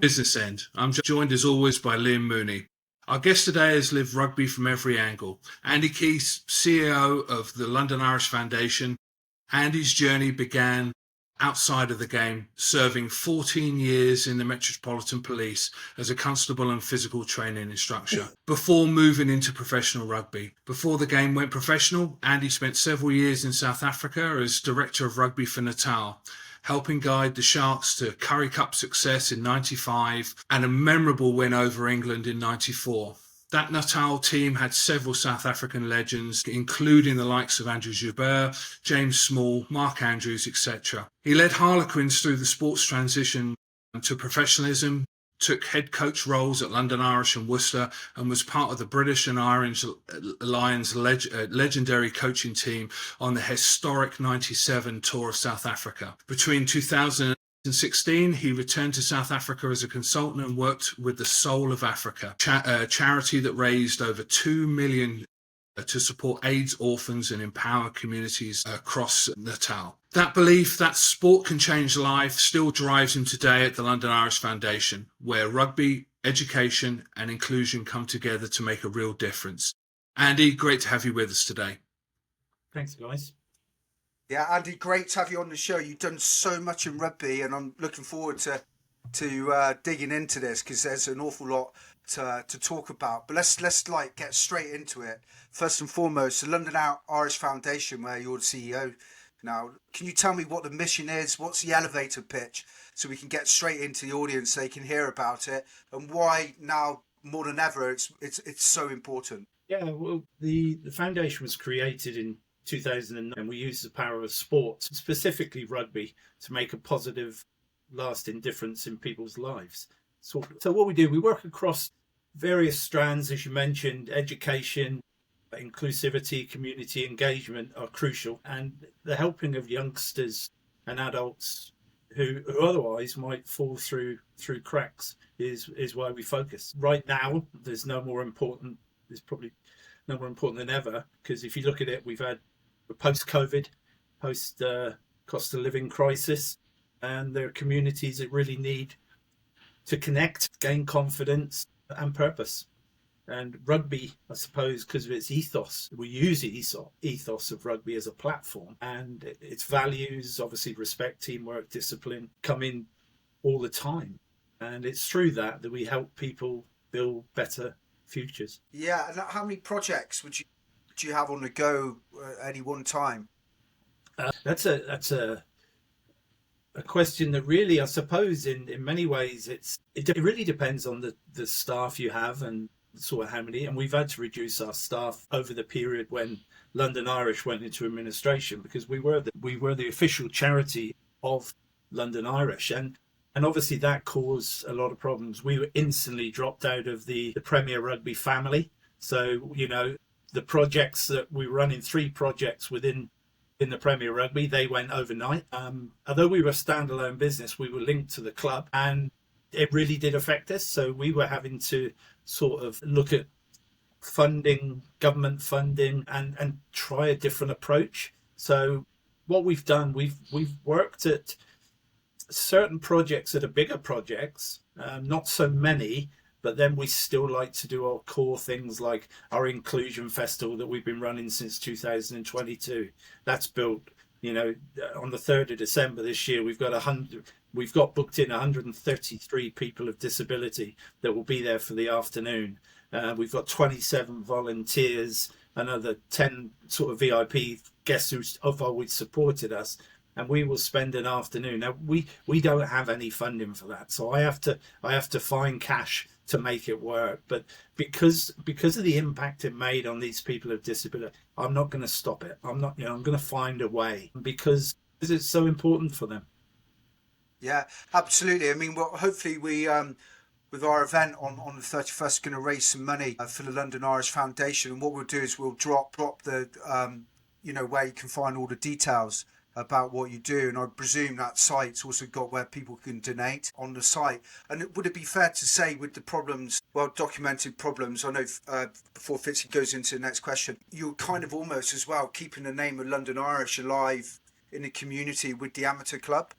Business End. I'm joined as always by Liam Mooney. Our guest today has lived rugby from every angle. Andy Keast, CEO of the London Irish Foundation. Andy's journey began outside of the game, serving 14 years in the Metropolitan Police as a constable and physical training instructor before moving into professional rugby. Before the game went professional, Andy spent several years in South Africa as director of rugby for Natal, helping guide the Sharks to Currie Cup success in '95 and a memorable win over England in '94. That Natal team had several South African legends, including the likes of Andrew Joubert, James Small, Mark Andrews, etc. He led Harlequins through the sports transition to professionalism, took head coach roles at London Irish and Worcester, and was part of the British and Irish Lions legendary coaching team on the historic '97 tour of South Africa. Between 2016, he returned to South Africa as a consultant and worked with the Soul of Africa, a charity that raised over 2 million to support AIDS orphans and empower communities across Natal. That belief that sport can change life still drives him today at the London Irish Foundation, where rugby, education and inclusion come together to make a real difference. Andy, great to have you with us today. Thanks, guys. Yeah, Andy, great to have you on the show. You've done so much in rugby, and I'm looking forward to digging into this because there's an awful lot to talk about. But let's get straight into it. First and foremost, the London Irish Foundation, where you're the CEO now. Can you tell me what the mission is? What's the elevator pitch, so we can get straight into the audience, so they can hear about it, and why now more than ever it's so important? Yeah, well, the foundation was created in 2009, and we use the power of sports, specifically rugby, to make a positive, lasting difference in people's lives. So what we do, we work across various strands, as you mentioned. Education, inclusivity, community engagement are crucial, and the helping of youngsters and adults who otherwise might fall through cracks is why we focus. Right now, there's probably no more important than ever, because if you look at it, we've had a post-COVID, cost of living crisis, and there are communities that really need to connect, gain confidence and purpose. And rugby, I suppose, because of its ethos, we use the ethos of rugby as a platform, and its values, obviously respect, teamwork, discipline, come in all the time. And it's through that we help people build better futures. Yeah, and how many projects would you have on the go at any one time? That's a question that really, I suppose, in many ways, it really depends on the staff you have and sort of how many. And we've had to reduce our staff over the period when London Irish went into administration, because we were the official charity of London Irish, and obviously that caused a lot of problems. We were instantly dropped out of the Premier Rugby family. So, the projects that we were running, 3 projects in the Premier Rugby, they went overnight. Although we were a standalone business, we were linked to the club, and it really did affect us. So we were having to sort of look at funding, government funding, and try a different approach. So what we've done, we've worked at certain projects that are bigger projects, not so many, but then we still like to do our core things, like our inclusion festival that we've been running since 2022. That's built, on the 3rd of December this year, we've got booked in 133 people of disability that will be there for the afternoon. We've got 27 volunteers, another 10 sort of VIP guests who've always supported us, and we will spend an afternoon. Now we don't have any funding for that, so I have to find cash to make it work. But because of the impact it made on these people with disability, I'm not going to stop it. I'm going to find a way, because it's so important for them. Yeah, absolutely. I mean, well, hopefully we with our event on the 31st, going to raise some money for the London Irish Foundation, and what we'll do is we'll drop the where you can find all the details about what you do, and I presume that site's also got where people can donate on the site. And would it be fair to say, with the problems, well documented problems, I know before Fitzy goes into the next question, you're kind of almost as well keeping the name of London Irish alive in the community with the amateur club?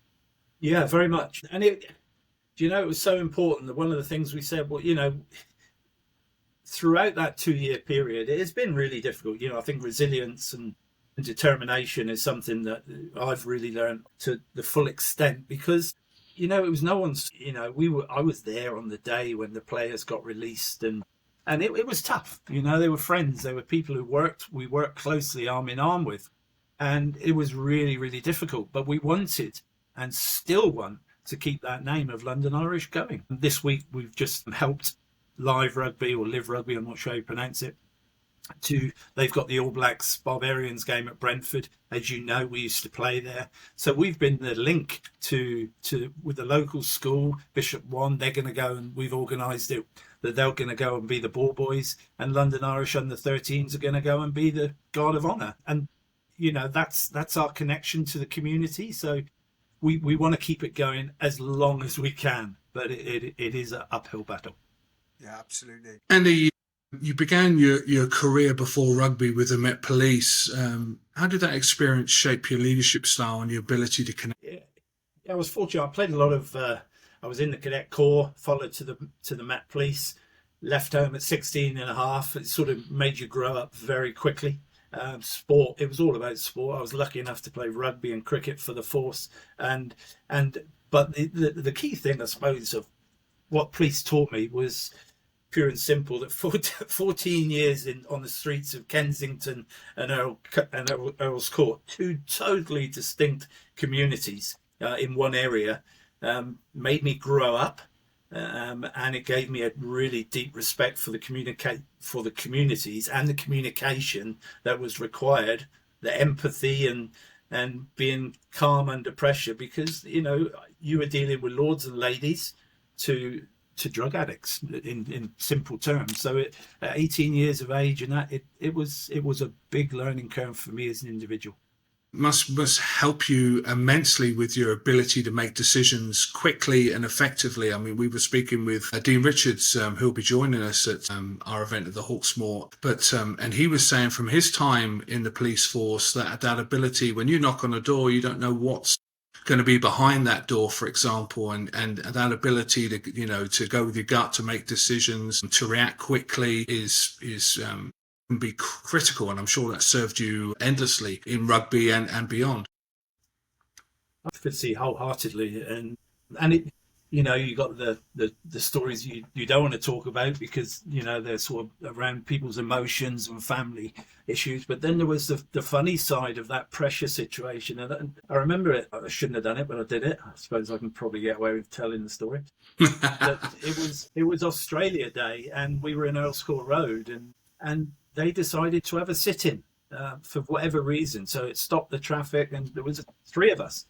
Yeah, very much. And Do you know, it was so important that one of the things we said, well, you know, throughout that 2-year period, it has been really difficult. You know, I think resilience and determination is something that I've really learned to the full extent, because, you know, it was no one's, you know, I was there on the day when the players got released, and it was tough. You know, they were friends. They were people we worked closely arm in arm with. And it was really, really difficult. But we wanted and still want to keep that name of London Irish going. This week, we've just helped Live Rugby, or Live Rugby, I'm not sure how you pronounce it, they've got the All Blacks Barbarians game at Brentford. As you know, we used to play there. So we've been the link to with the local school, Bishop One. They're going to go, and we've organised it that they're going to go and be the ball boys, and London Irish under 13s are going to go and be the guard of honour. And, you know, that's our connection to the community. So we want to keep it going as long as we can, but it is an uphill battle. Yeah, absolutely. Andy, you began your career before rugby with the Met Police. How did that experience shape your leadership style and your ability to connect? Yeah, I was fortunate. I played a lot of. I was in the Cadet Corps, followed to the Met Police, left home at 16 and a half. It sort of made you grow up very quickly. Sport. It was all about sport. I was lucky enough to play rugby and cricket for the force, but the key thing, I suppose, of what police taught me was pure and simple, that 14 years on the streets of Kensington and Earl's Court, two totally distinct communities in one area, made me grow up, and it gave me a really deep respect for the communities and the communication that was required, the empathy and being calm under pressure, because, you know, you were dealing with lords and ladies to drug addicts in simple terms. So at 18 years of age, and that it was a big learning curve for me as an individual. Must help you immensely with your ability to make decisions quickly and effectively. I mean, we were speaking with Dean Richards, who'll be joining us at our event at the Hawksmoor, but and he was saying from his time in the police force that ability, when you knock on a door, you don't know what's going to be behind that door, for example, and that ability to, you know, to go with your gut, to make decisions, and to react quickly is can be critical, and I'm sure that served you endlessly in rugby and beyond. I could see wholeheartedly, and it, you know, you got the stories you don't want to talk about because, you know, they're sort of around people's emotions and family issues. But then there was the funny side of that pressure situation, and I remember it. I shouldn't have done it, but I did it. I suppose I can probably get away with telling the story. It was Australia Day, and we were in Earl's Court Road, and they decided to have a sit-in for whatever reason. So it stopped the traffic, and there was 3 of us.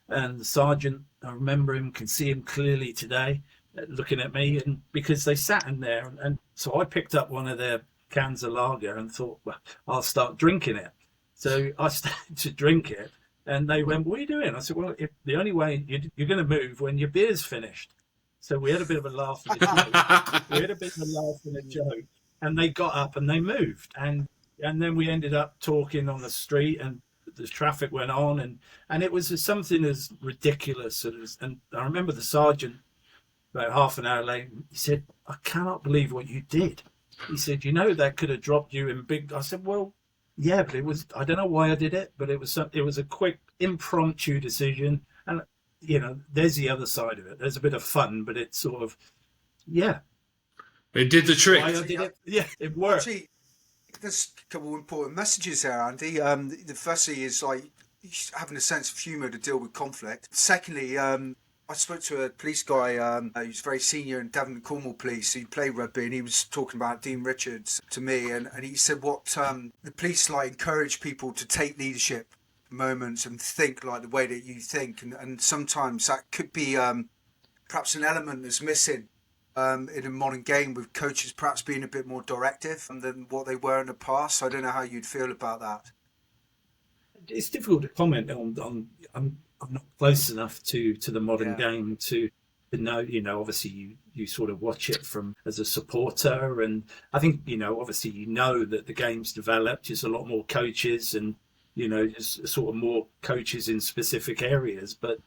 And the sergeant, I remember him, can see him clearly today, looking at me, and because they sat in there. And so I picked up one of their cans of lager and thought, well, I'll start drinking it. So I started to drink it, and they went, what are you doing? I said, well, the only way you're going to move when your beer's finished. So we had a bit of a laugh and a joke. And they got up and they moved, and then we ended up talking on the street, and the traffic went on, and it was something as ridiculous as. And I remember the sergeant about half an hour later, he said, "I cannot believe what you did." He said, "You know, that could have dropped you in big." I said, "Well, yeah, but it was. I don't know why I did it, but it was a quick impromptu decision, and, you know, there's the other side of it. There's a bit of fun, but it's sort of, yeah." It did the trick. I did it. Yeah, it worked. Actually, there's a couple of important messages there, Andy. The firstly is like having a sense of humour to deal with conflict. Secondly, I spoke to a police guy who's very senior in Devon and Cornwall Police. He played rugby, and he was talking about Dean Richards to me, and he said what the police like encourage people to take leadership moments and think like the way that you think, and sometimes that could be perhaps an element that's missing in a modern game, with coaches perhaps being a bit more directive than what they were in the past. So I don't know how you'd feel about that. It's difficult to comment on. I'm not close enough to the modern game to know. You know, obviously you sort of watch it from as a supporter, and I think, you know, obviously you know that the game's developed. There's a lot more coaches, and, you know, just sort of more coaches in specific areas. But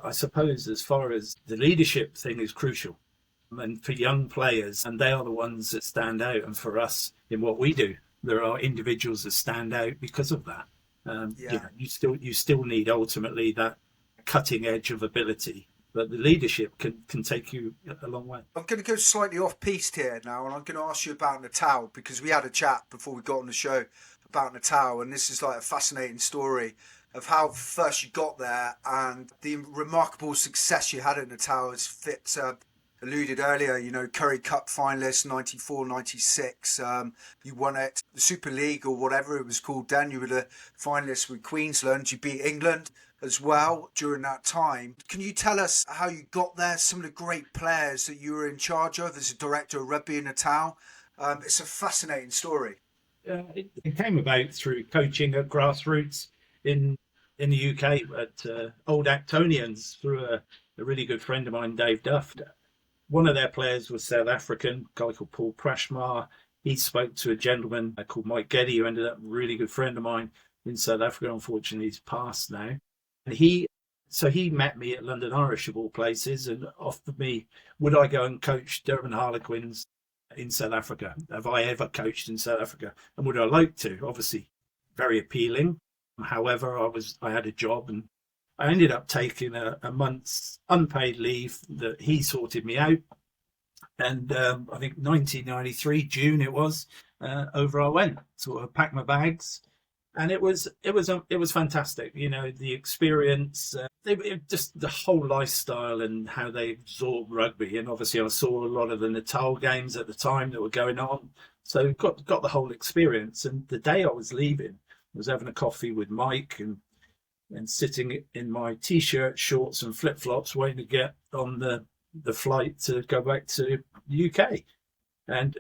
I suppose as far as the leadership thing is crucial, and for young players, and they are the ones that stand out. And for us in what we do, there are individuals that stand out because of that. You still need ultimately that cutting edge of ability, but the leadership can take you a long way. I'm going to go slightly off piste here now, and I'm going to ask you about Natal, because we had a chat before we got on the show about Natal, and this is like a fascinating story of how first you got there and the remarkable success you had at Natal, as Fitz alluded earlier. You know, Currie Cup finalist 94, 96. You won it, the Super League or whatever it was called then. You were the finalist with Queensland. You beat England as well during that time. Can you tell us how you got there, some of the great players that you were in charge of as a director of rugby in Natal? It's a fascinating story. It came about through coaching at grassroots in the UK at Old Actonians through a really good friend of mine, Dave Duff. One of their players was South African, a guy called Paul Prashmar. He spoke to a gentleman called Mike Geddy, who ended up a really good friend of mine in South Africa. Unfortunately, he's passed now. And he met me at London Irish, of all places, and offered me, would I go and coach Durban Harlequins in South Africa? Have I ever coached in South Africa? And would I like to? Obviously, very appealing. However, I had a job, and I ended up taking a month's unpaid leave that he sorted me out. And I think 1993, June it was, over I went, sort of packed my bags. And it was fantastic, you know, the experience, just the whole lifestyle and how they absorbed rugby. And obviously I saw a lot of the Natal games at the time that were going on. So got the whole experience. And the day I was leaving, I was having a coffee with Mike and sitting in my T-shirt, shorts and flip-flops waiting to get on the flight to go back to the UK. And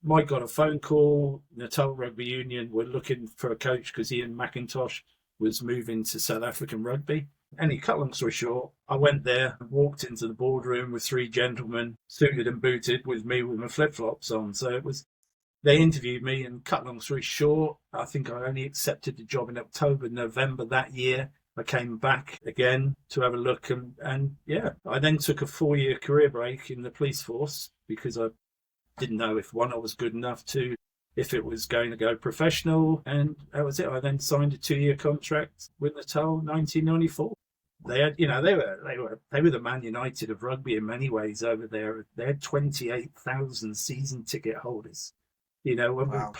Mike got a phone call. Natal Rugby Union were looking for a coach because Ian McIntosh was moving to South African rugby. And cut long story short, I went there and walked into the boardroom with three gentlemen, suited and booted, with me with my flip-flops on. So they interviewed me, and cut long story short, I think I only accepted the job in October, November that year. I came back again to have a look, and I then took a 4-year career break in the police force because I didn't know if I was good enough if it was going to go professional, and that was it. I then signed a 2-year contract with Natal, 1994. They had, they were the Man United of rugby in many ways over there. They had 28,000 season ticket holders. You know, when Wow.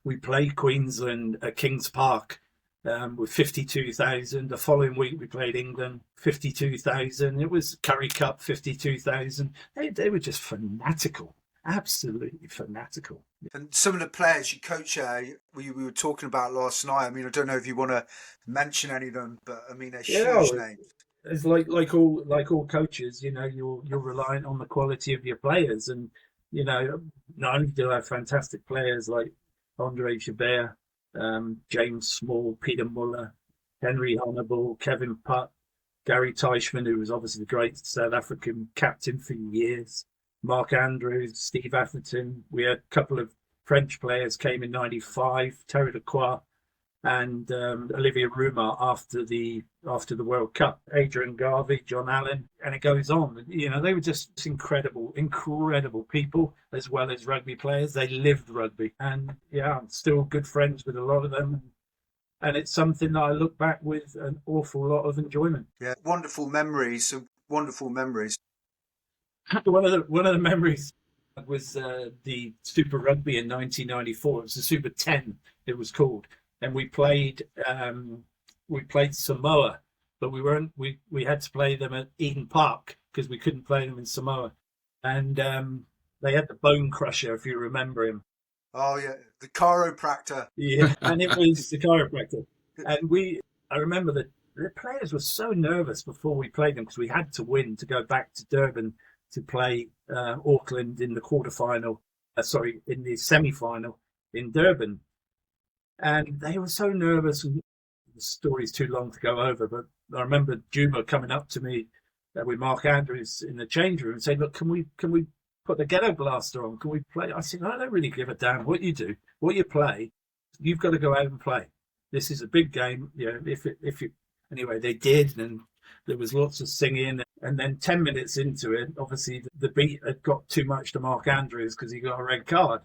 we played Queensland at Kings Park with 52,000. The following week we played England, 52,000. It was Currie Cup, 52,000. They were just fanatical, absolutely fanatical. And some of the players you coach, we were talking about last night. I mean, I don't know if you want to mention any of them, but I mean, they're huge names. It's like all coaches, you know, you're reliant on the quality of your players, and you know, not only do I have fantastic players like Andre Chabert, James Small, Peter Muller, Henry Honourable, Kevin Putt, Gary Teichmann, who was obviously the great South African captain for years, Mark Andrews, Steve Atherton. We had a couple of French players came in '95, Terry Lacroix and Olivier Roumar after the World Cup, Adrian Garvey, John Allen, and it goes on. You know, they were just incredible people as well as rugby players. They lived rugby, and I'm still good friends with a lot of them. And it's something that I look back with an awful lot of enjoyment. Yeah, wonderful memories. One of the memories was the Super Rugby in 1994. It was the Super 10, it was called. And we played Samoa, but we had to play them at Eden Park because we couldn't play them in Samoa. And they had the Bone Crusher, if you remember him. Oh yeah, the chiropractor. Yeah, and it was the chiropractor. And I remember that the players were so nervous before we played them because we had to win to go back to Durban to play Auckland in the quarterfinal. In the semi-final in Durban. And they were so nervous. And the story's too long to go over, but I remember Juma coming up to me with Mark Andrews in the change room and saying, "Look, can we put the ghetto blaster on? Can we play?" I said, "I don't really give a damn what you do, what you play. You've got to go out and play. This is a big game. You know, if you anyway." They did, and There was lots of singing. And then 10 minutes into it, obviously the beat had got too much to Mark Andrews because he got a red card.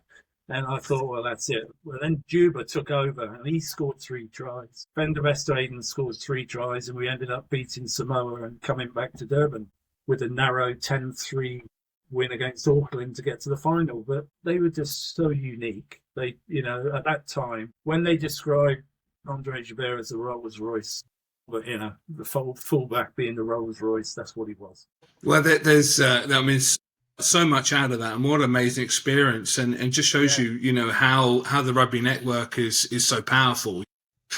And I thought, well, that's it. Well, then Juba took over and he scored 3 tries. Van der Westhuizen scored 3 tries, and we ended up beating Samoa and coming back to Durban with a narrow 10-3 win against Auckland to get to the final. But they were just so unique. They, at that time, when they described Andre Joubert as the Rolls Royce, but the fullback being the Rolls Royce, that's what he was. Well, there's, so much out of that, and what an amazing experience, and just shows you, how the rugby network is so powerful.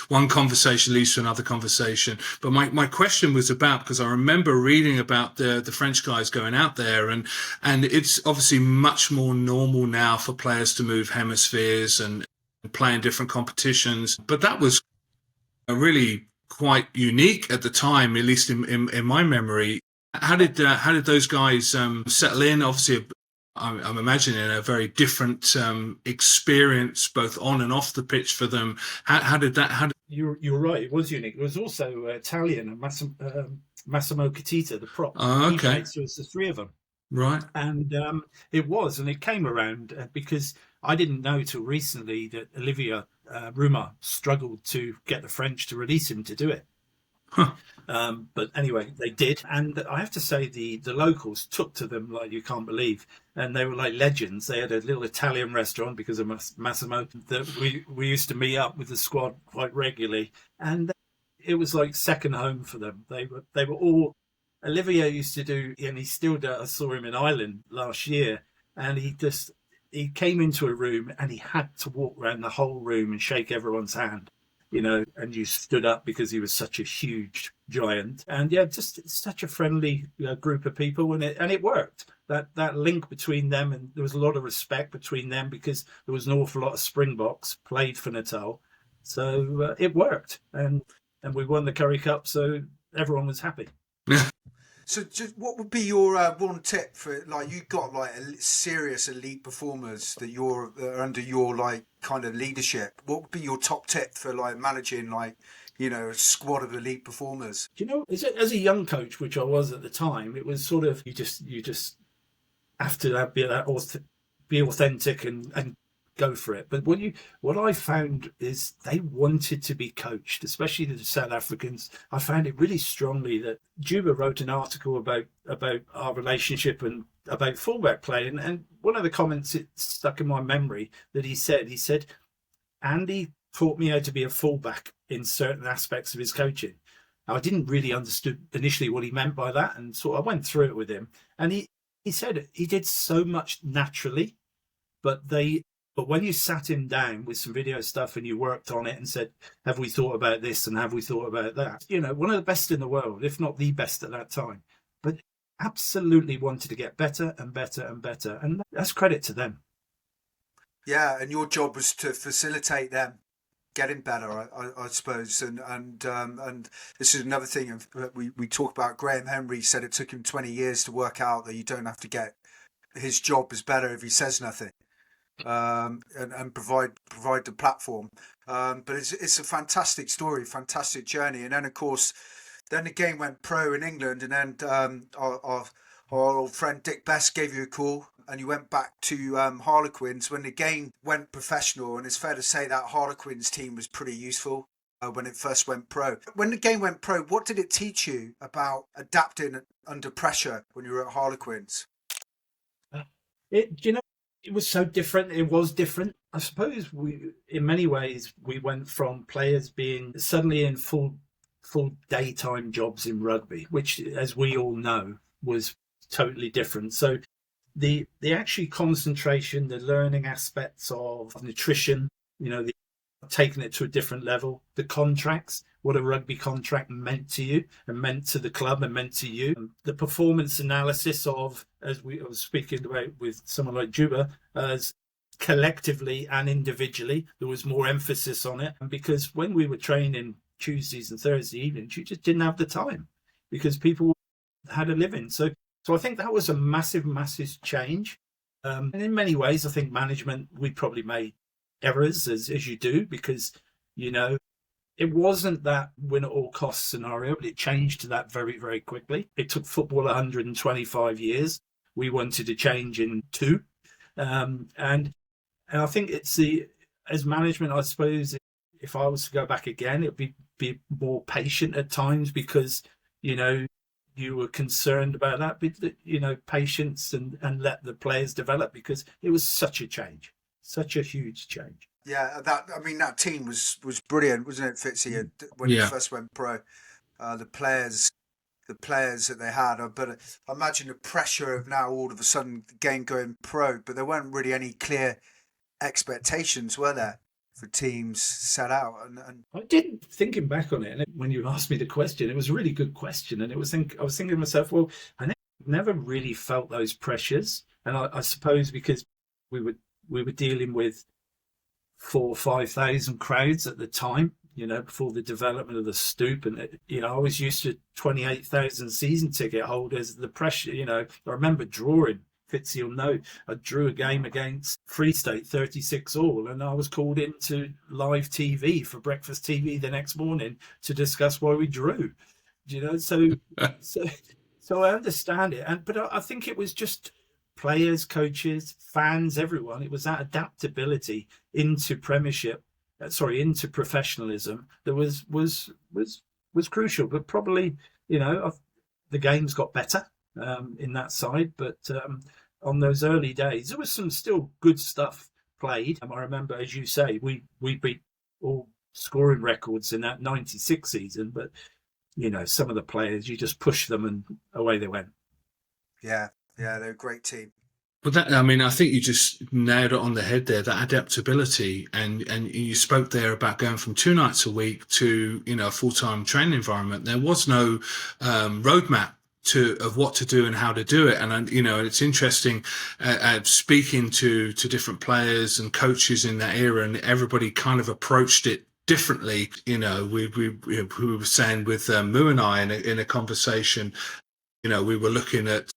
One conversation leads to another conversation. But my question was about, because I remember reading about the French guys going out there, and it's obviously much more normal now for players to move hemispheres and play in different competitions. But that was really quite unique at the time, at least in my memory. How did those guys settle in? Obviously, I'm imagining a very different experience, both on and off the pitch for them. How did that? You're right. It was unique. It was also Italian and Massimo Catita, the prop. Oh, okay. So it's the 3 of them. Right. And it came around because I didn't know till recently that Olivier Roumaud struggled to get the French to release him to do it. Huh. But anyway, they did. And I have to say the locals took to them like you can't believe. And they were like legends. They had a little Italian restaurant because of Massimo that we used to meet up with the squad quite regularly. And it was like second home for them. They were all... Olivier used to do, and he still does. I saw him in Ireland last year, and he came into a room and he had to walk around the whole room and shake everyone's hand. And you stood up because he was such a huge giant. And just such a friendly group of people, and it worked. That link between them, and there was a lot of respect between them because there was an awful lot of Springboks played for Natal, so it worked, and we won the Currie Cup, so everyone was happy. So, just what would be your one tip for, like, you got like serious elite performers that are under your like kind of leadership? What would be your top tip for like managing like a squad of elite performers? As a young coach, which I was at the time, it was sort of you just have to be authentic and go for it. But what I found is they wanted to be coached, especially the South Africans. I found it really strongly that Juba wrote an article about our relationship and about fullback play. And one of the comments that stuck in my memory that he said, Andy taught me how to be a fullback in certain aspects of his coaching. Now, I didn't really understand initially what he meant by that. And so I went through it with him. And he said he did so much naturally, but when you sat him down with some video stuff and you worked on it and said, have we thought about this and have we thought about that? One of the best in the world, if not the best at that time, but absolutely wanted to get better and better and better. And that's credit to them. Yeah, and your job was to facilitate them getting better, I suppose. And this is another thing we talk about. Graham Henry said it took him 20 years to work out that you don't have to get his job is better if he says nothing. And provide the platform, but it's a fantastic story, fantastic journey. And then of course, then the game went pro in England, and then our old friend Dick Best gave you a call, and you went back to Harlequins when the game went professional. And it's fair to say that Harlequins team was pretty useful when it first went pro. When the game went pro, what did it teach you about adapting under pressure when you were at Harlequins? It was so different. It was different. I suppose in many ways, we went from players being suddenly in full daytime jobs in rugby, which, as we all know, was totally different. So the actual concentration, the learning aspects of nutrition, taking it to a different level, the contracts, what a rugby contract meant to you and meant to the club and meant to you, the performance analysis of, as I was speaking about with someone like Juba, as collectively and individually, there was more emphasis on it. And because when we were training Tuesdays and Thursday evenings, you just didn't have the time because people had a living. So I think that was a massive, massive change. And in many ways, I think management, we probably made errors as you do, because it wasn't that win at all costs scenario, but it changed to that very, very quickly. It took football 125 years. We wanted to change in 2. And I think it's as management, I suppose, if I was to go back again, it would be more patient at times, because, you were concerned about that, but, patience and let the players develop, because it was such a change, such a huge change. Yeah, that team was brilliant, wasn't it, Fitzy? When he first went pro, the players that they had. But I imagine the pressure of now all of a sudden the game going pro, but there weren't really any clear expectations, were there, for teams set out? And I didn't, thinking back on it, and when you asked me the question, it was a really good question, and I was thinking to myself, well, I never really felt those pressures, and I suppose because we were dealing with 4,000 or 5,000 crowds at the time, before the development of the Stoop. And, I was used to 28,000 season ticket holders. The pressure, I remember drawing, Fitzy will know, I drew a game against Free State, 36 all, and I was called into live TV for breakfast TV the next morning to discuss why we drew. So I understand it. But I think it was just players, coaches, fans, everyone. It was that adaptability into into professionalism that was crucial. But probably, the games got better in that side. But on those early days, there was some still good stuff played. I remember, as you say, we beat all scoring records in that 96 season. But, some of the players, you just push them and away they went. Yeah, they're a great team. But I think you just nailed it on the head there, that adaptability. And you spoke there about going from 2 nights a week to, a full-time training environment. There was no roadmap of what to do and how to do it. And, it's interesting speaking to different players and coaches in that era, and everybody kind of approached it differently. We were saying with Moo and I in a conversation, we were looking at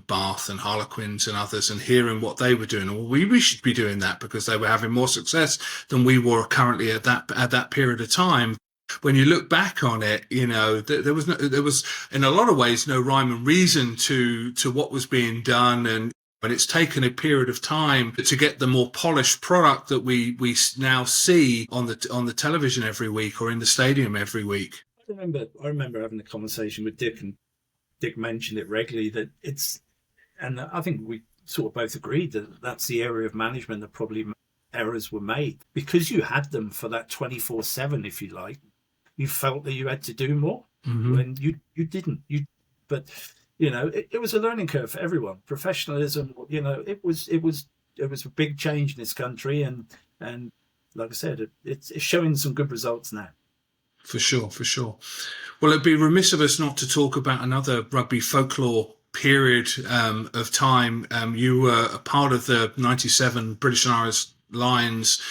Bath and Harlequins and others and hearing what they were doing. Well, we should be doing that because they were having more success than we were currently at that period of time. When you look back on it, there was in a lot of ways no rhyme and reason to what was being done, and it's taken a period of time to get the more polished product that we now see on the television every week or in the stadium every week. I remember having a conversation with Dick, and Dick mentioned it regularly, that and I think we sort of both agreed that that's the area of management that probably errors were made, because you had them for that 24/7, if you like. You felt that you had to do more, when you didn't. But it was a learning curve for everyone. Professionalism, it was a big change in this country, and like I said, it's showing some good results now. For sure. Well, it'd be remiss of us not to talk about another rugby folklore period of time. You were a part of the 97 British and Irish Lions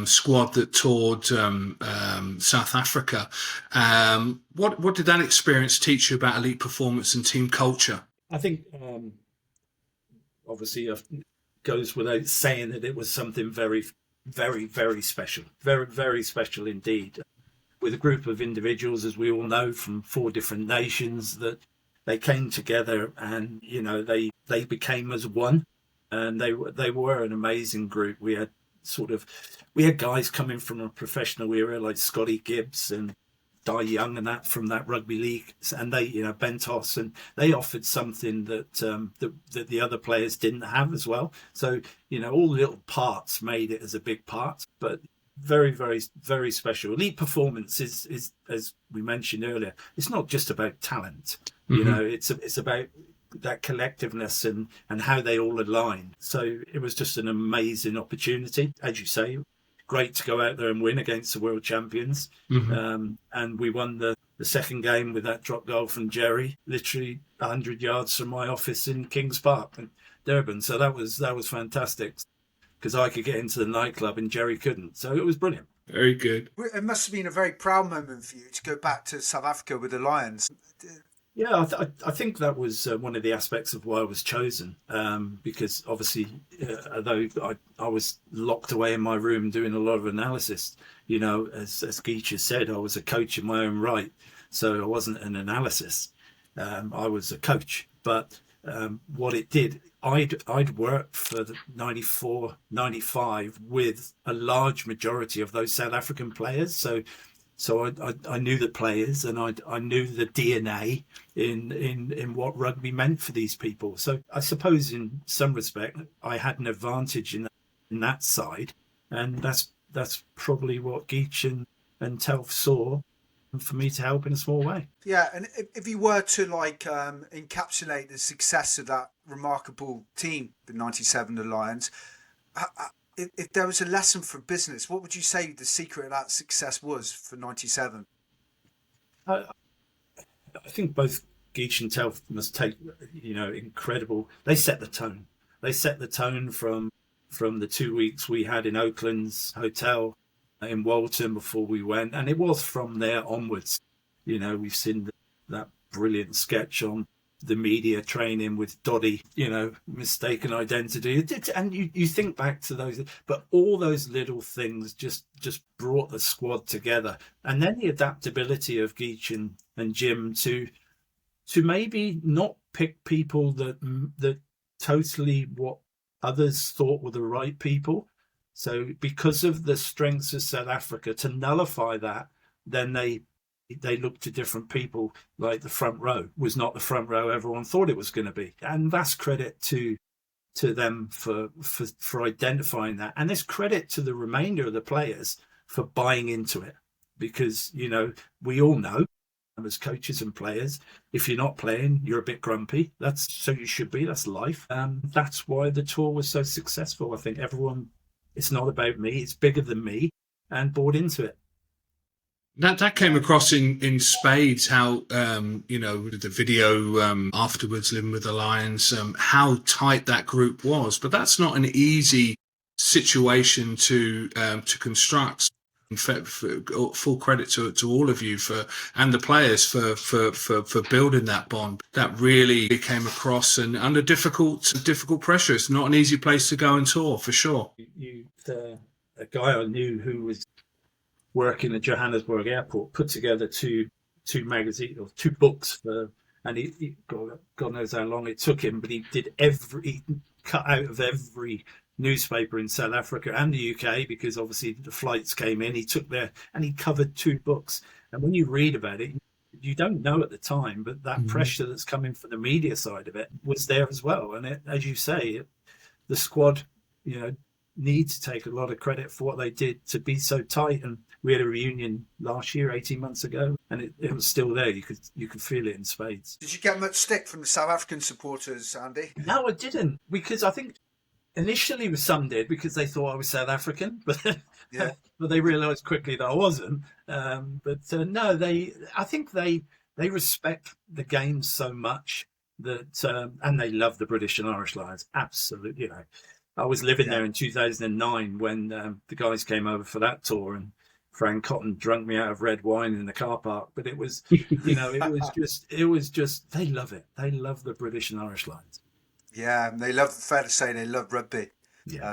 squad that toured South Africa. What did that experience teach you about elite performance and team culture? I think obviously it goes without saying that it was something very, very, very special. Very, very special indeed. With a group of individuals, as we all know, from 4 different nations, that they came together and they became as one, and they were an amazing group. We had guys coming from a professional era like Scotty Gibbs and Di Young and that from that rugby league, and they Bentos, and they offered something that the other players didn't have as well. So all the little parts made it as a big part, but very, very, very special. Elite performance is, as we mentioned earlier, it's not just about talent. It's about that collectiveness and how they all align. So it was just an amazing opportunity, as you say. Great to go out there and win against the world champions. And we won the second game with that drop goal from Jerry, literally 100 yards from my office in Kings Park in Durban. So that was fantastic, because I could get into the nightclub and Jerry couldn't. So it was brilliant. Very good. It must have been a very proud moment for you to go back to South Africa with the Lions. Yeah, I think that was one of the aspects of why I was chosen, because obviously, although I was locked away in my room doing a lot of analysis, as Geach has said, I was a coach in my own right. So I wasn't an analysis. I was a coach. But what it did, I'd worked for the 94, 95 with a large majority of those South African players. So I knew the players, and I knew the DNA in what rugby meant for these people. So I suppose in some respect I had an advantage in that side, and that's probably what Geach and Telf saw for me to help in a small way. Yeah, and if you were to encapsulate the success of that remarkable team, the '97 the Lions, if there was a lesson for business, what would you say the secret of that success was for '97? I think both Geach and Telf must take, incredible. They set the tone. They set the tone from the 2 weeks we had in Oakland's hotel in Walton before we went, and it was from there onwards. We've seen that brilliant sketch on the media training with Doddy, mistaken identity, and you think back to those, but all those little things just brought the squad together. And then the adaptability of Geach and Jim to maybe not pick people that totally what others thought were the right people. So because of the strengths of South Africa, to nullify that, then they looked to different people. Like the front row was not the front row everyone thought it was going to be, and that's credit to them for identifying that, and there's credit to the remainder of the players for buying into it, because we all know as coaches and players, if you're not playing, you're a bit grumpy. That's so you should be. That's life. That's why the tour was so successful. I think everyone, it's not about me, it's bigger than me, and bought into it. That came across in spades. How the video afterwards, living with the Lions, how tight that group was. But that's not an easy situation to construct. Full credit to all of you and the players for building that bond. That really came across, and under difficult pressure. It's not an easy place to go and tour, for sure. A guy I knew who was working at Johannesburg Airport put together two magazines or two books and he God knows how long it took him, but he cut out of every newspaper in South Africa and the UK, because obviously the flights came in. He took there and he covered two books. And when you read about it, you don't know at the time, but that pressure that's coming from the media side of it was there as well. And as you say, the squad, need to take a lot of credit for what they did to be so tight. And we had a reunion last year, 18 months ago, and it was still there. You could feel it in spades. Did you get much stick from the South African supporters, Andy? No, I didn't, because I think initially some did, because they thought I was South African, but yeah. But they realised quickly that I wasn't. No, I think they respect the game so much that, and they love the British and Irish Lions. Absolutely, I was living there in 2009 when the guys came over for that tour, and Frank Cotton drunk me out of red wine in the car park. But it was, it was just, they love it. They love the British and Irish Lions. Yeah, fair to say, they love rugby,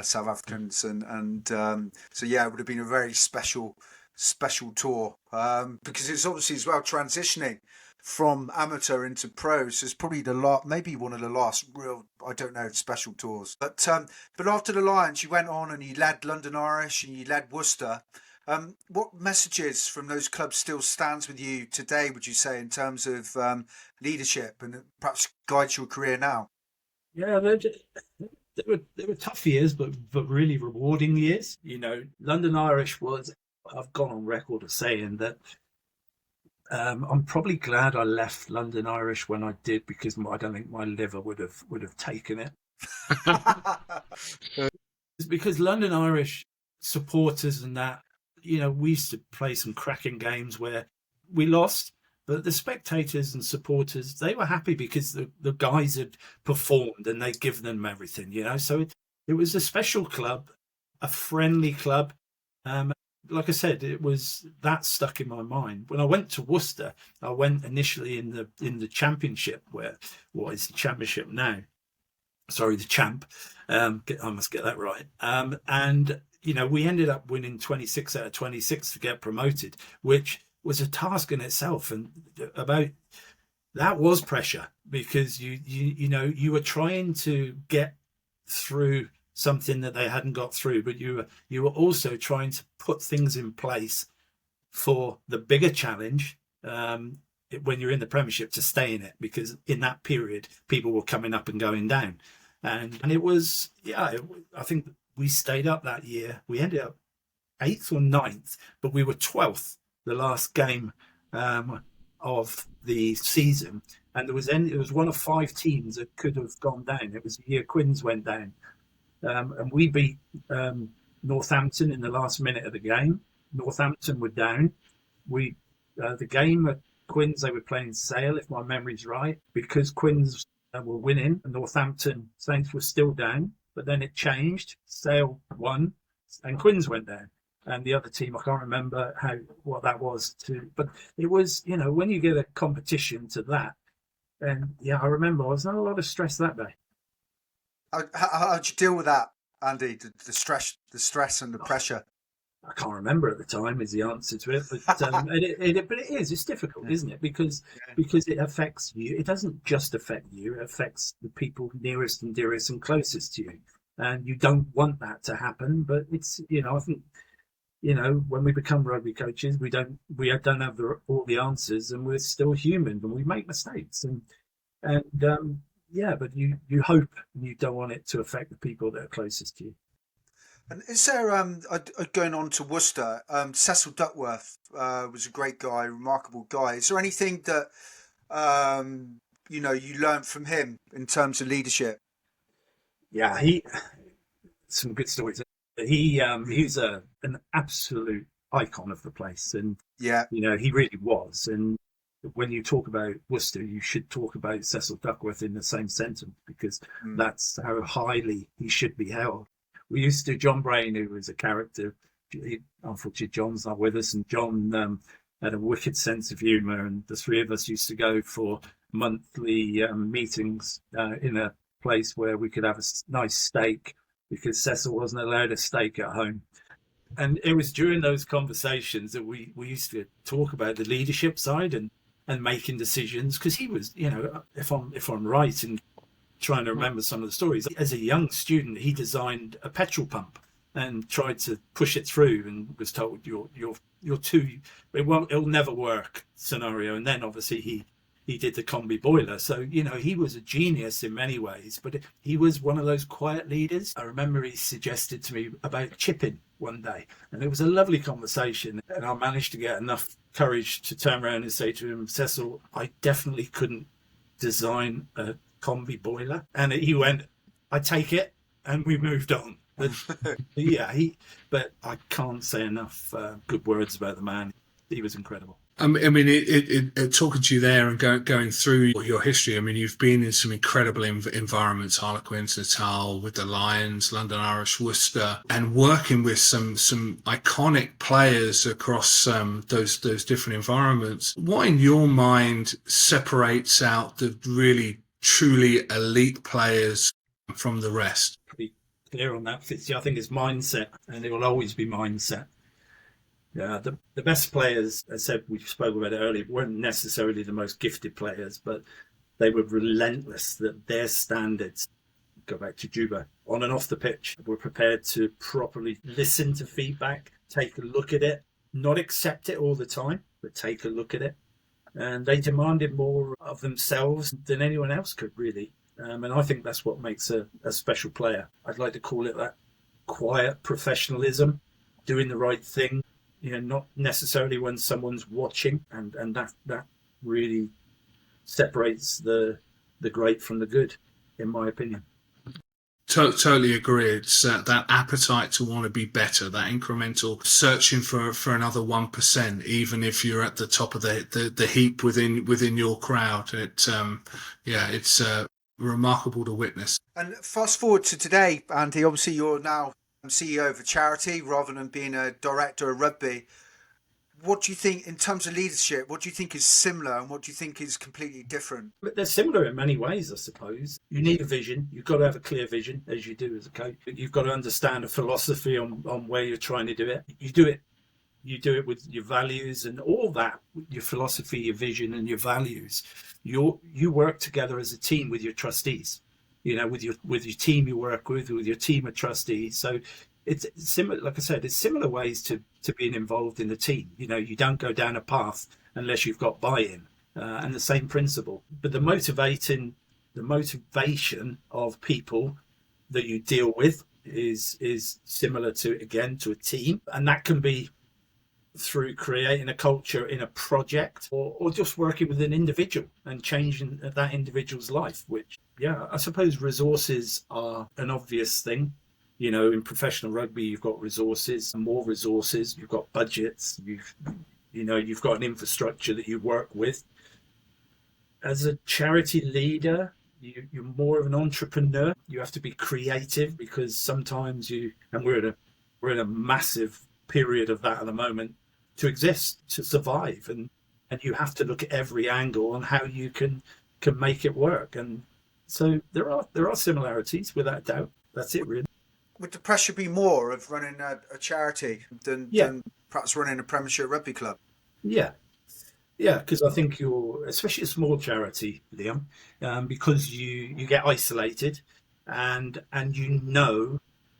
South Africans. And so, it would have been a very special tour because it's obviously as well transitioning from amateur into pro. So it's probably maybe one of the last real, I don't know, special tours. But after the Lions, you went on and you led London Irish and you led Worcester. What messages from those clubs still stands with you today, would you say, in terms of leadership and perhaps guides your career now? Yeah, they were tough years, but really rewarding years. London Irish was, I've gone on record of saying that I'm probably glad I left London Irish when I did, because I don't think my liver would have taken it. It's because London Irish supporters and that, we used to play some cracking games where we lost, but the spectators and supporters, they were happy because the guys had performed and they'd given them everything, So it was a special club, a friendly club. like I said, it was that stuck in my mind. When I went to Worcester, I went initially in the championship, where what is the championship now? Sorry, the champ. I must get that right. And we ended up winning 26 out of 26 to get promoted, which was a task in itself. And about that was pressure, because you were trying to get through something that they hadn't got through, but you were also trying to put things in place for the bigger challenge when you're in the Premiership, to stay in it, because in that period people were coming up and going down, and it was I think we stayed up that year. We ended up 8th or 9th, but we were 12th the last game of the season, and it was one of 5 teams that could have gone down. It was the year Quins went down. And we beat Northampton in the last minute of the game. Northampton were down. The game at Quins, they were playing Sale, if my memory's right, because Quins were winning and Northampton Saints were still down. But then it changed. Sale won and Quins went down. And the other team, I can't remember what that was. But it was, when you get a competition to that, and I remember I was under a lot of stress that day. How'd you deal with that, Andy? The stress and the pressure. I can't remember at the time is the answer to it, but it's difficult, isn't it? Because it affects you. It doesn't just affect you; it affects the people nearest and dearest and closest to you, and you don't want that to happen. But it's I think when we become rugby coaches, we don't have all the answers, and we're still human, and we make mistakes, and but you hope and you don't want it to affect the people that are closest to you. And is there, going on to Worcester, Cecil Duckworth was a great guy, remarkable guy. Is there anything that, you learned from him in terms of leadership? Yeah, some good stories. He's an absolute icon of the place. And, he really was. And when you talk about Worcester, you should talk about Cecil Duckworth in the same sentence, because that's how highly he should be held. We used to, John Brain, who was a character, unfortunately John's not with us, and John had a wicked sense of humour, and the 3 of us used to go for monthly meetings in a place where we could have a nice steak, because Cecil wasn't allowed a steak at home. And it was during those conversations that we used to talk about the leadership side and making decisions, because he was, if I'm right in trying to remember some of the stories, as a young student he designed a petrol pump and tried to push it through, and was told you're too, it'll never work scenario. And then obviously he did the combi boiler. So he was a genius in many ways, but he was one of those quiet leaders. I remember he suggested to me about chipping one day, and it was a lovely conversation, and I managed to get enough courage to turn around and say to him, Cecil, I definitely couldn't design a combi boiler. And he went, I take it, and we moved on. But but I can't say enough good words about the man. He was incredible. I mean, it talking to you there and going through your history. I mean, you've been in some incredible environments: Harlequins, Natal, with the Lions, London Irish, Worcester, and working with some iconic players across those different environments. What, in your mind, separates out the really truly elite players from the rest? Pretty clear on that, Fitzy. I think it's mindset, and it will always be mindset. Yeah, the best players, as I said, we spoke about it earlier, weren't necessarily the most gifted players, but they were relentless, that their standards, go back to Juba, on and off the pitch, were prepared to properly listen to feedback, take a look at it, not accept it all the time, but take a look at it. And they demanded more of themselves than anyone else could, really. And I think that's what makes a special player. I'd like to call it that quiet professionalism, doing the right thing. Not necessarily when someone's watching, and that really separates the great from the good, in my opinion. Totally agree. It's that appetite to want to be better, that incremental searching for another 1%, even if you're at the top of the heap within your crowd. It's remarkable to witness. And fast forward to today, Andy. Obviously, you're now CEO of a charity rather than being a director of rugby. What do you think in terms of leadership? What do you think is similar and what do you think is completely different? But they're similar in many ways, I suppose. You need a vision. You've got to have a clear vision, as you do as a coach. You've got to understand a philosophy on where you're trying to do it. You do it with your values and all that, your philosophy, your vision and your values. You work together as a team with your trustees, with your team you work with your team of trustees. So it's similar, like I said, it's similar ways to being involved in the team. You don't go down a path unless you've got buy-in, and the same principle. But the motivation of people that you deal with is similar to a team, and that can be through creating a culture in a project or just working with an individual and changing that individual's life, which, I suppose resources are an obvious thing. In professional rugby, you've got resources, more resources, you've got budgets, you've got an infrastructure that you work with. As a charity leader, you're more of an entrepreneur. You have to be creative because sometimes we're in a massive period of that at the moment, to exist, to survive, and you have to look at every angle on how you can make it work. And so there are similarities, without doubt. That's it, really. Would the pressure be more of running a charity than perhaps running a Premiership rugby club? Yeah, because I think especially a small charity, Liam, because you get isolated, and you know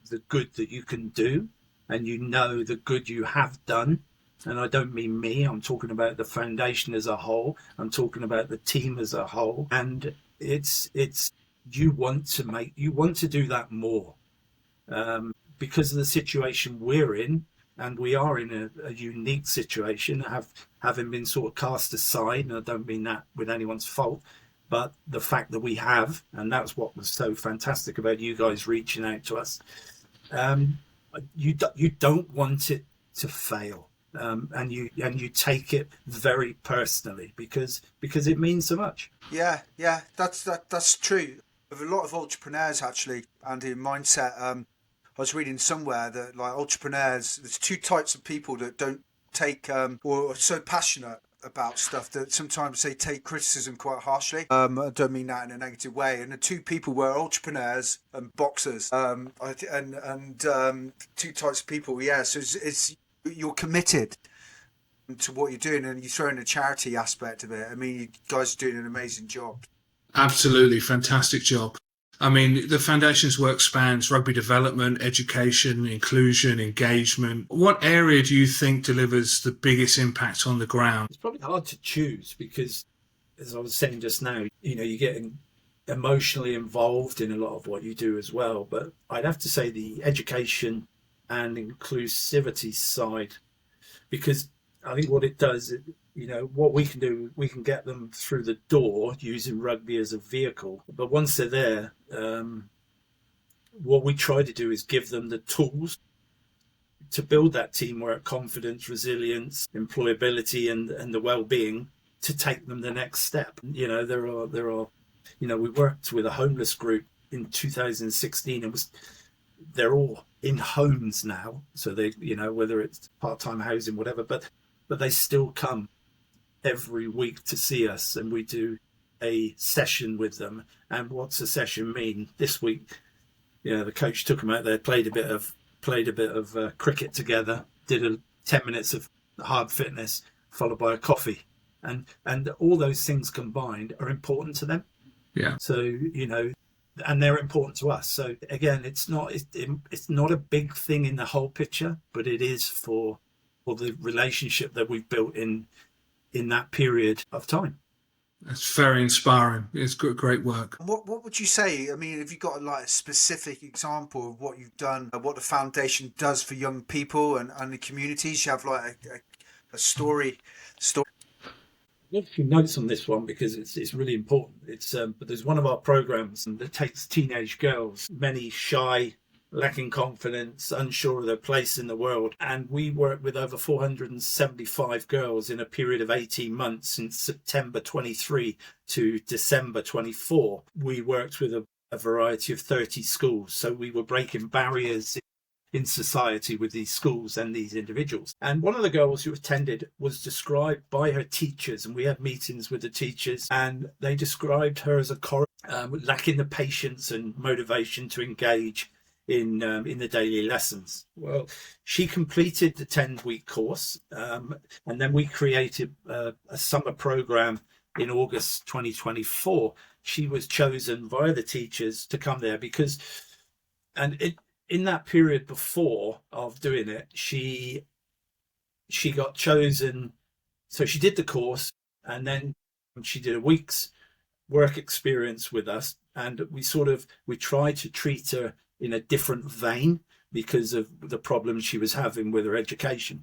the good that you can do, and you know the good you have done. And I don't mean me, I'm talking about the foundation as a whole. I'm talking about the team as a whole. And it's you want to do that more, because of the situation we're in, and we are in a unique situation, having been sort of cast aside. And I don't mean that with anyone's fault, but the fact that we have, and that's what was so fantastic about you guys reaching out to us. You don't want it to fail. And you take it very personally because it means so much. Yeah, that's true. With a lot of entrepreneurs, actually, Andy, in mindset, I was reading somewhere that, like, entrepreneurs, there's two types of people that don't take or are so passionate about stuff that sometimes they take criticism quite harshly. I don't mean that in a negative way. And the two people were entrepreneurs and boxers. And two types of people. Yeah, so it's you're committed to what you're doing, and you throw in the charity aspect of it. I mean, you guys are doing an amazing job. Absolutely fantastic job. I mean, the foundation's work spans rugby development, education, inclusion, engagement. What area do you think delivers the biggest impact on the ground? It's probably hard to choose because, as I was saying just now, you're getting emotionally involved in a lot of what you do as well. But I'd have to say the education and inclusivity side, because I think what it does, what we can do, we can get them through the door using rugby as a vehicle. But once they're there, what we try to do is give them the tools to build that teamwork, confidence, resilience, employability, and the well-being to take them the next step. There are, we worked with a homeless group in 2016, and they're all in homes now, so they, whether it's part-time housing, whatever, but they still come every week to see us, and we do a session with them. And what's a session mean? This week, the coach took them out there, played a bit of cricket together, did 10 minutes of hard fitness, followed by a coffee, and all those things combined are important to them. Yeah. So and they're important to us. So again, it's not a big thing in the whole picture, but it is for the relationship that we've built in that period of time. That's very inspiring. It's great work. What would you say? I mean, have you got a specific example of what you've done, what the foundation does for young people and the communities? You have a story. I have a few notes on this one because it's really important. But there's one of our programs that takes teenage girls, many shy, lacking confidence, unsure of their place in the world, and we work with over 475 girls in a period of 18 months since September 23 to December 24. We worked with a variety of 30 schools, so we were breaking barriers in society with these schools and these individuals. And one of the girls who attended was described by her teachers, and we had meetings with the teachers, and they described her as lacking the patience and motivation to engage in the daily lessons. Well, she completed the 10-week course, and then we created a summer program in August 2024. She was chosen via the teachers to come there because, in that period before of doing it, she got chosen. So she did the course, and then she did a week's work experience with us, and we tried to treat her in a different vein because of the problems she was having with her education.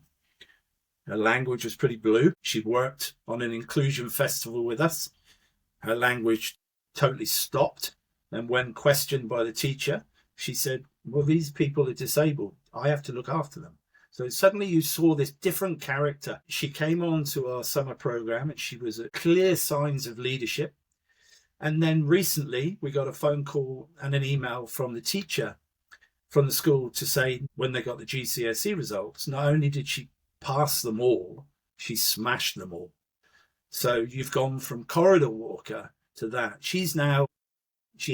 Her language was pretty blue. She worked on an inclusion festival with us. Her language totally stopped. And when questioned by the teacher, she said, well, these people are disabled. I have to look after them. So suddenly you saw this different character. She came on to our summer program, and she was clear signs of leadership. And then recently we got a phone call and an email from the teacher from the school to say when they got the GCSE results, not only did she pass them all, she smashed them all. So you've gone from corridor walker to that. She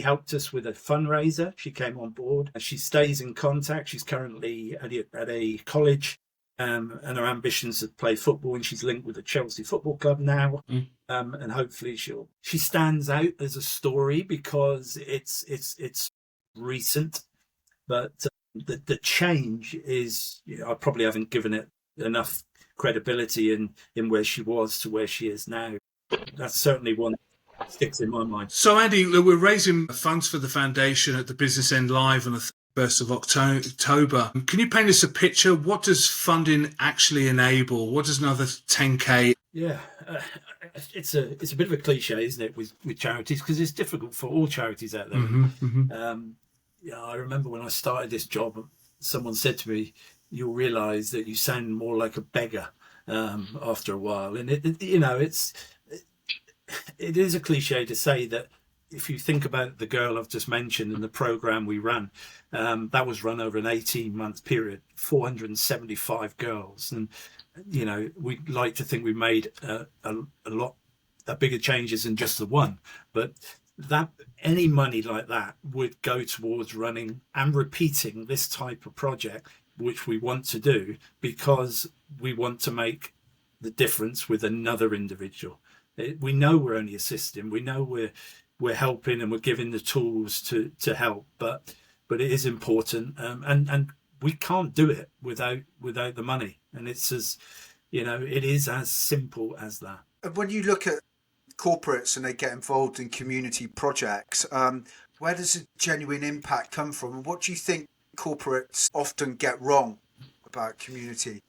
helped us with a fundraiser. She came on board and she stays in contact. She's currently at a college, and her ambitions to play football, and she's linked with the Chelsea Football Club now. And hopefully she stands out as a story because it's recent, but the change is, I probably haven't given it enough credibility in where she was to where she is now. That's certainly one that sticks in my mind. So Andy, we're raising funds for the foundation at the Business End Live on the 1st of October. Can you paint us a picture? What does funding actually enable? What does another 10K? Yeah, it's a bit of a cliche, isn't it, with charities, because it's difficult for all charities out there. I remember when I started this job, someone said to me, you'll realise that you sound more like a beggar after a while. And it is a cliche to say that if you think about the girl I've just mentioned and the program we ran, that was run over an 18-month period, 475 girls. And, we'd like to think we made a bigger changes than just the one. But that any money like that would go towards running and repeating this type of project, which we want to do because we want to make the difference with another individual. We know we're only assisting. We know we're helping and we're giving the tools to help, but it is important, and we can't do it without the money. And it's it is as simple as that. When you look at corporates and they get involved in community projects, where does the genuine impact come from? And what do you think corporates often get wrong about community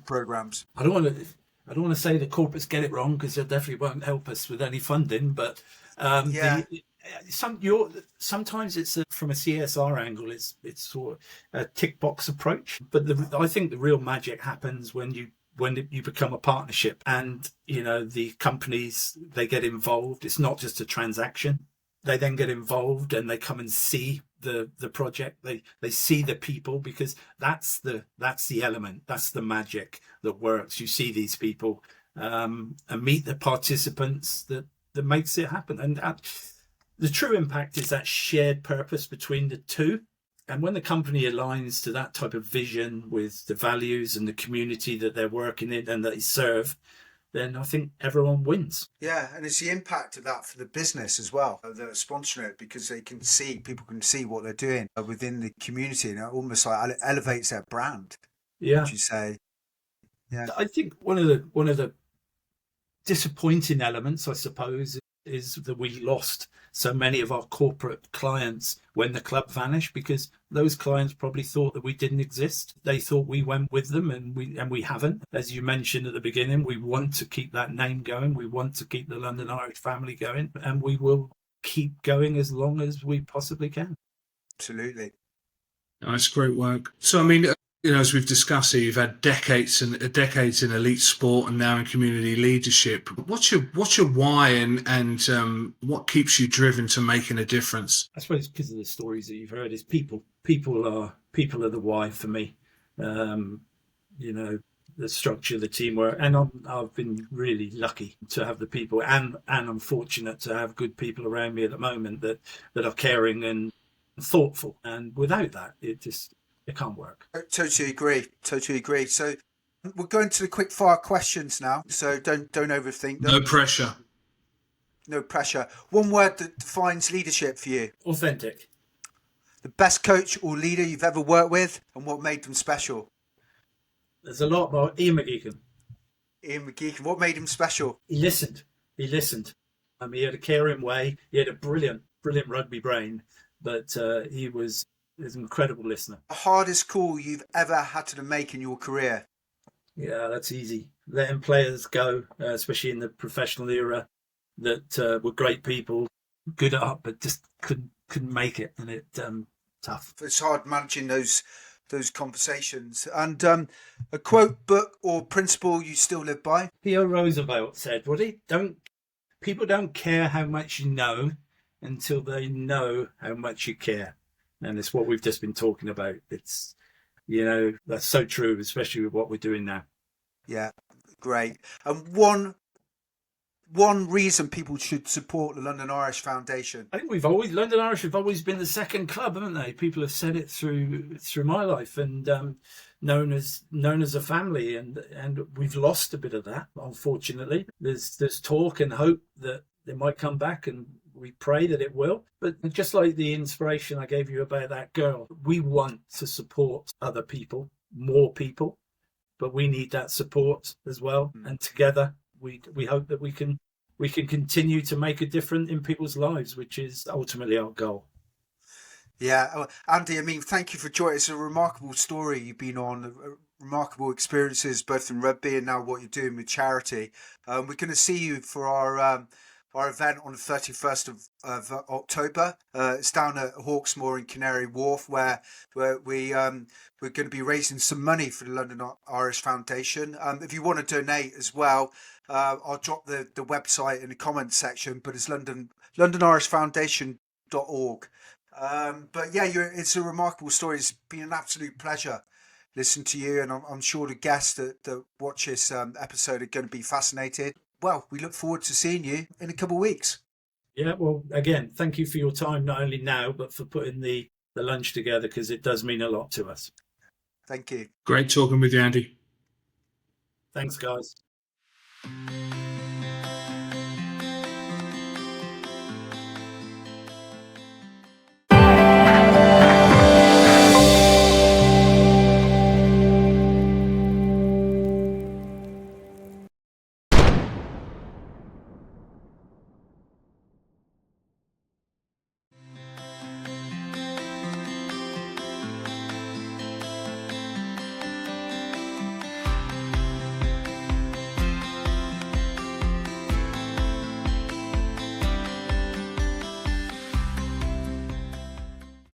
programs? I don't want to say the corporates get it wrong, because they definitely won't help us with any funding. But sometimes it's from a CSR angle. It's sort of a tick box approach. But I think the real magic happens when you become a partnership, and the companies, they get involved. It's not just a transaction. They then get involved and they come and see the project. They see the people, because that's the element, that's the magic that works. You see these people and meet the participants that makes it happen. And the true impact is that shared purpose between the two. And when the company aligns to that type of vision with the values and the community that they're working in and that they serve, then I think everyone wins. Yeah, and it's the impact of that for the business as well that are sponsoring it, because people can see what they're doing within the community, and it almost like elevates their brand. Yeah, would you say? Yeah, I think one of the disappointing elements, I suppose, is that we lost so many of our corporate clients when the club vanished, because those clients probably thought that we didn't exist. They thought we went with them, and we haven't. As you mentioned at the beginning, we want to keep that name going. We want to keep the London Irish family going, and we will keep going as long as we possibly can. Absolutely. That's great work. So, As we've discussed here, you've had decades in elite sport and now in community leadership. What's your why and what keeps you driven to making a difference? I suppose because of the stories that you've heard, is people. People are the why for me. The structure, the teamwork, and I've been really lucky to have the people, and I'm fortunate to have good people around me at the moment that are caring and thoughtful. And without that, it can't work. I totally agree. So we're going to the quick fire questions now. So don't overthink them. No pressure. No pressure. One word that defines leadership for you. Authentic. The best coach or leader you've ever worked with, and what made them special. There's a lot about Ian McGeechan. Ian McGeechan, what made him special? He listened. He had a caring way. He had a brilliant rugby brain, but he was an incredible listener. The hardest call you've ever had to make in your career? Yeah, that's easy. Letting players go, especially in the professional era, that were great people, good at up, but just couldn't make it, and it tough. It's hard managing those conversations. And a quote, book, or principle you still live by? Theo Roosevelt said, people don't care how much you know until they know how much you care. And it's what we've just been talking about. It's, that's so true, especially with what we're doing now. Yeah, great. And one reason people should support the London Irish Foundation. I think London Irish have always been the second club, haven't they? People have said it through my life, and known as a family, and we've lost a bit of that, unfortunately. There's talk and hope that they might come back, and we pray that it will. But just like the inspiration I gave you about that girl, we want to support other people, more people, but we need that support as well. And together, we hope that we can continue to make a difference in people's lives, which is ultimately our goal. Yeah, Andy, thank you for joining. It's a remarkable story you've been on, remarkable experiences both in rugby and now what you're doing with charity. We're going to see you for our event on the 31st of October. It's down at Hawksmoor in Canary Wharf, where we're going to be raising some money for the London Irish Foundation. If you want to donate as well, I'll drop the website in the comments section, but it's londonirishfoundation.org. But yeah, it's a remarkable story. It's been an absolute pleasure listening to you, and I'm sure the guests that watch this episode are going to be fascinated. Well, we look forward to seeing you in a couple of weeks. Yeah, well, again, thank you for your time, not only now, but for putting the lunch together, because it does mean a lot to us. Thank you. Great talking with you, Andy. Thanks, guys.